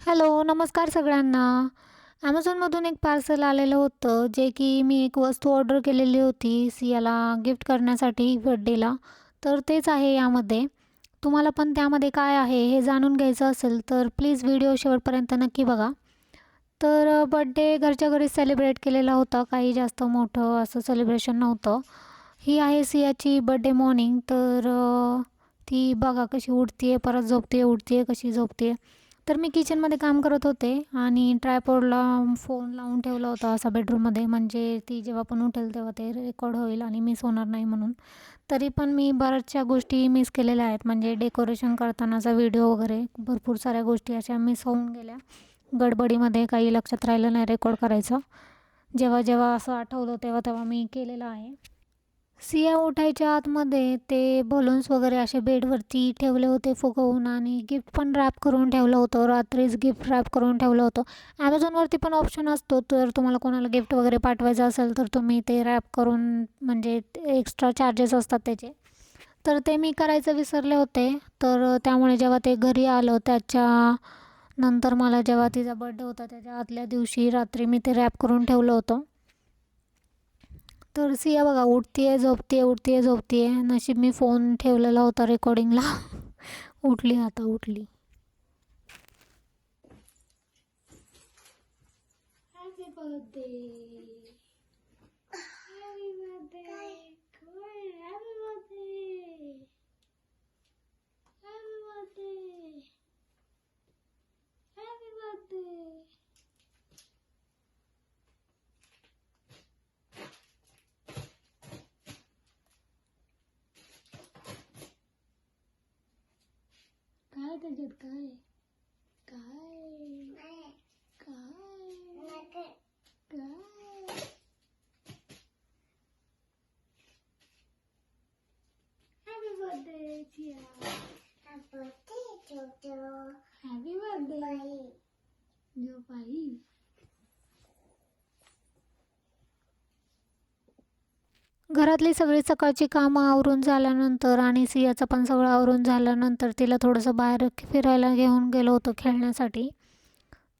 Hello, नमस्कार सगळ्यांना. Amazonमधून एक पार्सल आलेलं होतं, जे की मी एक वस्तू ऑर्डर केलेली होती सियाला गिफ्ट करण्यासाठी बर्थडेला. तर तेच आहे यामध्ये. तुम्हाला पण त्यामध्ये काय आहे हे जाणून घ्यायचं असेल, तर प्लीज व्हिडिओ शेवटपर्यंत नक्की बघा. तर बर्थडे घरच्या घरीच सेलिब्रेट केलेला होता. काही जास्त मोठं असं सेलिब्रेशन नव्हतं. ही आहे सियाची बर्थडे मॉर्निंग. तर ती बघा कशी उठतीये, परत झोपते, उठतीये, कशी झोपते. तर मी किचनमध्ये काम करत होते आणि ट्रायपॉडला फोन लावून ठेवला होता असा बेडरूममध्ये, म्हणजे ती जेव्हा पण उठेल तेव्हा ते रेकॉर्ड होईल आणि मिस होणार नाही म्हणून. तरी पण मी बऱ्याचशा गोष्टी मिस केलेल्या आहेत, म्हणजे डेकोरेशन करतानाचा व्हिडिओ वगैरे भरपूर साऱ्या गोष्टी अशा मिस होऊन गेल्या. गडबडीमध्ये काही लक्षात राहिलं नाही रेकॉर्ड करायचं. जेव्हा जेव्हा असं आठवलं तेव्हा तेव्हा मी केलेलं आहे. सिया उठायच्या आतमध्ये ते बलून्स वगैरे असे बेडवरती ठेवले होते फुगवून, आणि गिफ्ट पण रॅप करून ठेवलं होतं. रात्रीच गिफ्ट रॅप करून ठेवलं होतं. Amazonवरती पण ऑप्शन असतो, तर तुम्हाला कोणाला गिफ्ट वगैरे पाठवायचं असेल तर तुम्ही ते रॅप करून, म्हणजे एक्स्ट्रा चार्जेस असतात त्याचे. तर ते मी करायचं विसरले होते. तर त्यामुळे जेव्हा ते घरी आलं त्याच्या नंतर मला जेव्हा तिचा बर्थडे होता त्याच्या आदल्या दिवशी रात्री मी ते रॅप करून ठेवलं होतं. तर सिया बघा उठतीये, झोपतीये, उठतीये, झोपतीये. नशीब मी फोन ठेवलेला होता रेकॉर्डिंगला. उठली आता उठली. Happy birthday. Happy birthday. Happy birthday. Happy birthday. Happy birthday. काय त्याच्यात काय काय काय काय happy birthday Siya. Happy birthday. जो बाई. घरातली सगळी सकाळची कामं आवरून झाल्यानंतर आणि सियाचं पण सगळं आवरून झाल्यानंतर तिला थोडंसं बाहेर फिरायला घेऊन गेलो होतो खेळण्यासाठी.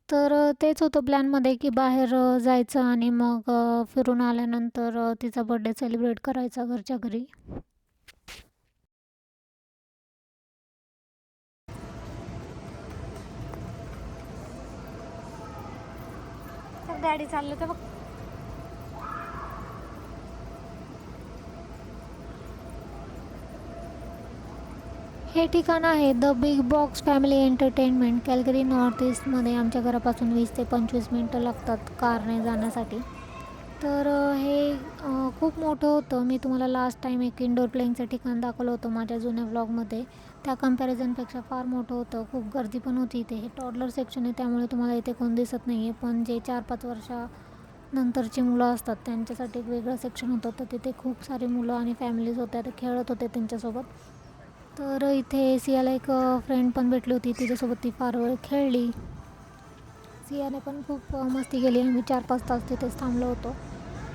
तर तेच होतं प्लॅनमध्ये की बाहेर जायचं आणि मग फिरून आल्यानंतर तिचा बर्थडे सेलिब्रेट करायचा घरच्या घरी. तर डॅडी चाललं तर बघ. हे ठिकाण आहे the big box family entertainment, Calgary north ईस्टमध्ये. आमच्या घरापासून 20 ते 25 मिनटं लागतात कारने जाण्यासाठी. तर हे खूप मोठं होतं. मी तुम्हाला लास्ट टाईम एक इंडोर प्लेइंगचं ठिकाण दाखवलं होतं माझ्या जुन्या व्लॉगमध्ये. त्या कम्पॅरिझनपेक्षा फार मोठं होतं. खूप गर्दी पण होती इथे. हे टॉडलर सेक्शन आहे, त्यामुळे तुम्हाला इथे कोण दिसत नाही आहे. पण जे 4-5 वर्षानंतरची मुलं असतात त्यांच्यासाठी एक वेगळं सेक्शन होतं. तर तिथे खूप सारी मुलं आणि फॅमिलीज होत्या, ते खेळत होते त्यांच्यासोबत. तर इथे सियाला एक फ्रेंड पण भेटली होती, तिच्यासोबत ती फार वेळ खेळली. सियाने पण खूप मस्ती केली. आम्ही 4-5 तास तिथेच थांबलो होतो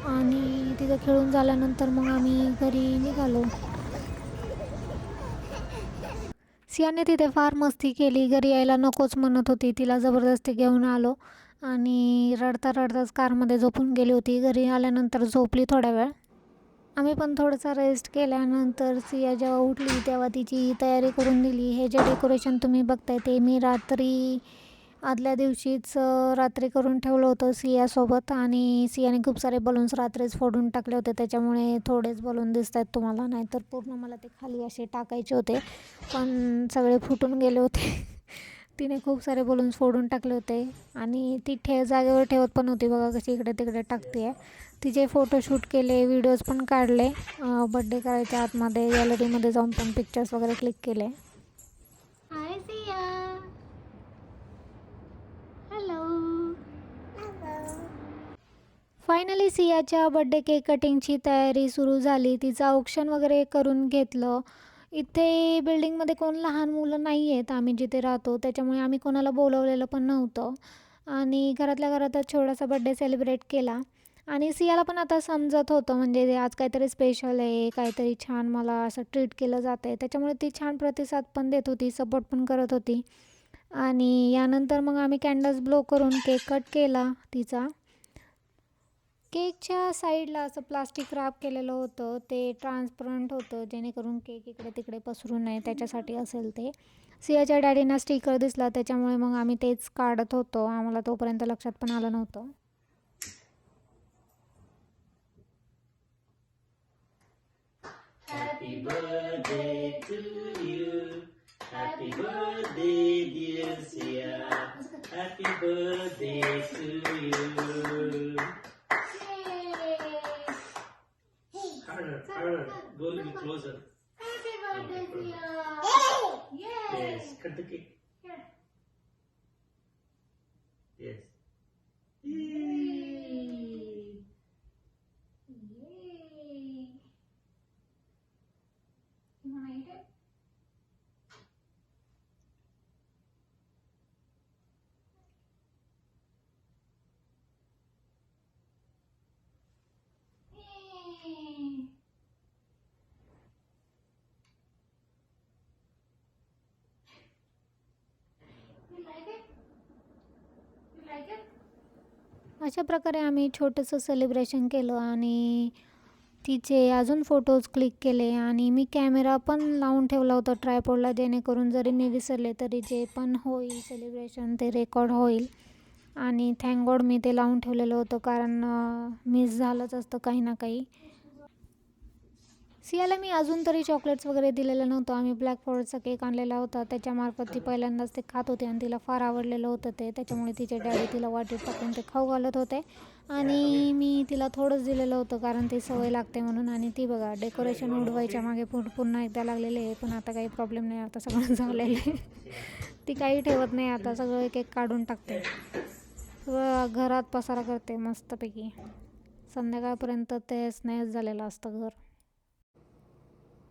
आणि तिथे खेळून झाल्यानंतर मग आम्ही घरी निघालो. सियाने तिथे फार मस्ती केली. घरी यायला नकोच म्हणत होती. तिला जबरदस्ती घेऊन आलो आणि रडता रडताच कारमध्ये झोपून गेली होती. घरी आल्यानंतर झोपली थोड्या वेळ. आम्ही पण थोडासा रेस्ट केल्यानंतर सिया जेव्हा उठली तेव्हा तिची तयारी करून दिली. हे जे डेकोरेशन तुम्ही बघताय ते मी रात्री आदल्या दिवशीच रात्री करून ठेवलं होतं सियासोबत, आणि सियाने खूप सारे बलून्स रात्रीच फोडून टाकले होते, त्याच्यामुळे थोडेच बलून दिसत आहेत तुम्हाला, नाहीतर पूर्ण मला ते खाली असे टाकायचे होते, पण सगळे फुटून गेले होते. तिने खूप सारे बलून्स फोडून टाकले होते आणि ती जागेवर ठेवत पण होती. बघा कशी इकडे तिकडे टाकते आहे. तिचे फोटोशूट केले, व्हिडिओज पण काढले. बड्डे करायच्या आतमध्ये गॅलरीमध्ये जाऊन पण पिक्चर्स वगैरे क्लिक केले. हाय सिया. हॅलो. फायनली सियाच्या बड्डे केक कटिंगची तयारी सुरू झाली. तिचं औक्षण वगैरे करून घेतलं. इथे बिल्डिंगमध्ये कोण लहान मुलं नाही आहेत आम्ही जिथे राहतो, त्याच्यामुळे आम्ही कोणाला बोलवलेलं पण नव्हतं आणि घरातल्या घरातच छोटासा बड्डे सेलिब्रेट केला. आणि सियाला पण आता समजत होतं, म्हणजे आज काहीतरी स्पेशल आहे, काहीतरी छान मला असं ट्रीट केलं जातं आहे, त्याच्यामुळे ती छान प्रतिसाद पण देत होती, सपोर्ट पण करत होती. आणि यानंतर मग आम्ही कॅन्डल्स ब्लो करून केक कट केला तिचा. केकच्या साईडला असं प्लास्टिक रॅप केलेलं होतं, ते ट्रान्सपरंट होतं जेणेकरून केक इकडे तिकडे पसरू नये त्याच्यासाठी असेल ते. सियाच्या डॅडींना स्टिकर दिसला त्याच्यामुळे मग आम्ही तेच काढत होतो, आम्हाला तोपर्यंत लक्षात पण आलं नव्हतं. Happy birthday to you. Happy birthday, dear Sia. Happy birthday to you. Harder, harder. Go a little closer. Happy birthday, Sia. Yes, cut the cake. Yes. You wanna eat it? अशा प्रकारे आम्ही छोटंसं सेलिब्रेशन केलं आणि तिचे अजून photos click केले आणि मी कॅमेरा पण लावून ठेवला होता ट्रायपॉडला, जेणेकरून जरी मी विसरले तरी जे पण होईल सेलिब्रेशन ते रेकॉर्ड होईल. आणि थँक गॉड मी ते लावून ठेवलेलं होतं, कारण मिस झालंच असतं काही ना काही. सियाला मी अजून तरी चॉकलेट्स वगैरे दिलेलं नव्हतं. आम्ही ब्लॅक फॉरेस्टचा केक आणलेला होता, त्याच्यामार्फत ती पहिल्यांदाच ते खात होती आणि तिला फार आवडलेलं होतं ते, त्याच्यामुळे तिचे डॅडी तिला वाटीत टाकून ते खाऊ घालत होते आणि मी तिला थोडंच दिलेलं होतं कारण ती सवय लागते म्हणून. आणि ती बघा डेकोरेशन उडवायच्या मागे पुन्हा एकदा लागलेले आहे, पण आता काही प्रॉब्लेम नाही, आता सगळं झालेलं आहे. ती काही ठेवत नाही आता, सगळं एक एक काढून टाकते, सगळं घरात पसारा करते मस्तपैकी. संध्याकाळपर्यंत तेच नाहीच झालेलं असतं घर.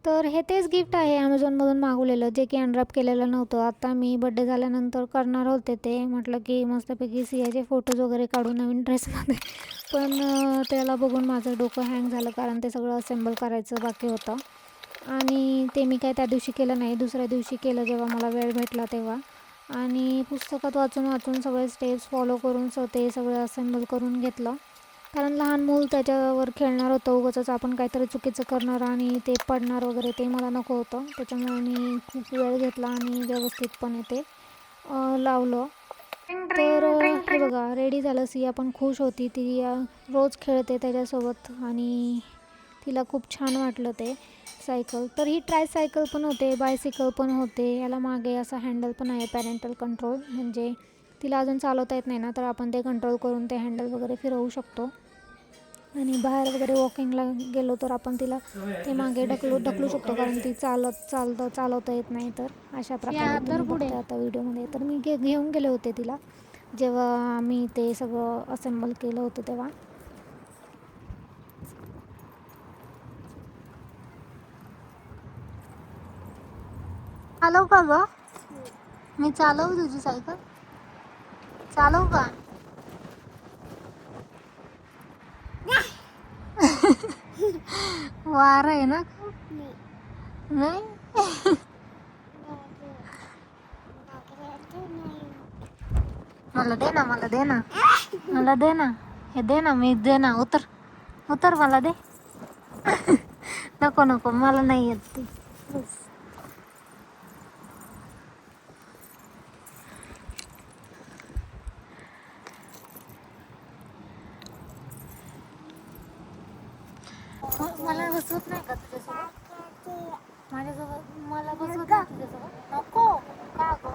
तर हे तेच गिफ्ट आहे ॲमेझॉनमधून मागवलेलं, जे की अनरॅप केलेलं नव्हतं. आता मी बड्डे झाल्यानंतर करणार होते ते, म्हटलं की मस्तपैकी सियाचे फोटोज वगैरे काढू नवीन ड्रेसमध्ये, पण त्याला बघून माझं डोकं हँग झालं, कारण ते सगळं असेंबल करायचं बाकी होतं आणि ते मी काय त्या दिवशी केलं नाही, दुसऱ्या दिवशी केलं जेव्हा मला वेळ भेटला तेव्हा. आणि पुस्तकात वाचून वाचून सगळे स्टेप्स फॉलो करून ते सगळं असेंबल करून घेतलं, कारण लहान मूल त्याच्यावर खेळणार होतं, उगाचच आपण काहीतरी चुकीचं करणार आणि ते पडणार वगैरे ते मला नको होतं. त्याच्यामुळे मी खूप वेळ घेतला आणि व्यवस्थितपणे ते लावलं. तर हे बघा रेडी झालं. सिया पण खुश होती, ती रोज खेळते त्याच्यासोबत आणि तिला खूप छान वाटलं ते सायकल. तर ही ट्रायसायकल पण होते, बायसिकल पण होते, याला मागे असा हँडल पण आहे पॅरेंटल कंट्रोल, म्हणजे तिला अजून चालवता येत नाही ना, तर आपण ते कंट्रोल करून ते हँडल वगैरे फिरवू शकतो. आणि बाहेर वगैरे वॉकिंगला गेलो तर आपण तिला ते मागे ढकलू शकतो, कारण ती चालवता येत नाही. तर अशा प्रकारे तुम्ही बघताय आता व्हिडिओमध्ये. तर मी घेऊन गेले होते तिला जेव्हा मी ते सगळं असेंबल केलं होतं तेव्हा. चालव का ग? मी चालवू तुझी सायकल? चालवू का? वार आहे ना? नाही मला दे ना, मला दे ना, मला दे ना, हे दे ना, मी दे ना, उतर उतर, मला दे. नको नको, मला नाही येत ती. मला बसवत नाही का तुझ्यासोबत? माझ्यासोबत मला बसवत नाही तुझ्यासोबत? नको का ग?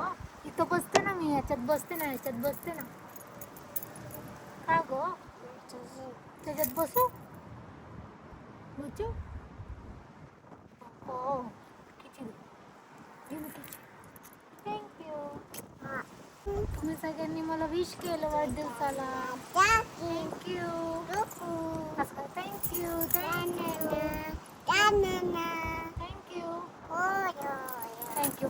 इथं बसते ना मी, ह्याच्यात बसते ना, ह्याच्यात बसते ना. का ग? त्याच्यात बसू? बसू? हो, थँक्यू. तुम्ही सगळ्यांनी मला विश केलं वाढदिवसाला. थँक्यू. असं thank you thank you thank you thank you.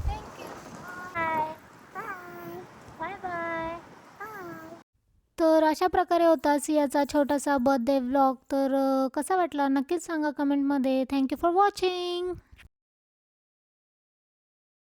Thank you. Bye bye. तर अशा प्रकारे होता सियाचा छोटासा बर्थडे व्लॉग. तर कसा वाटला नक्कीच सांगा कमेंटमध्ये. Thank you for watching.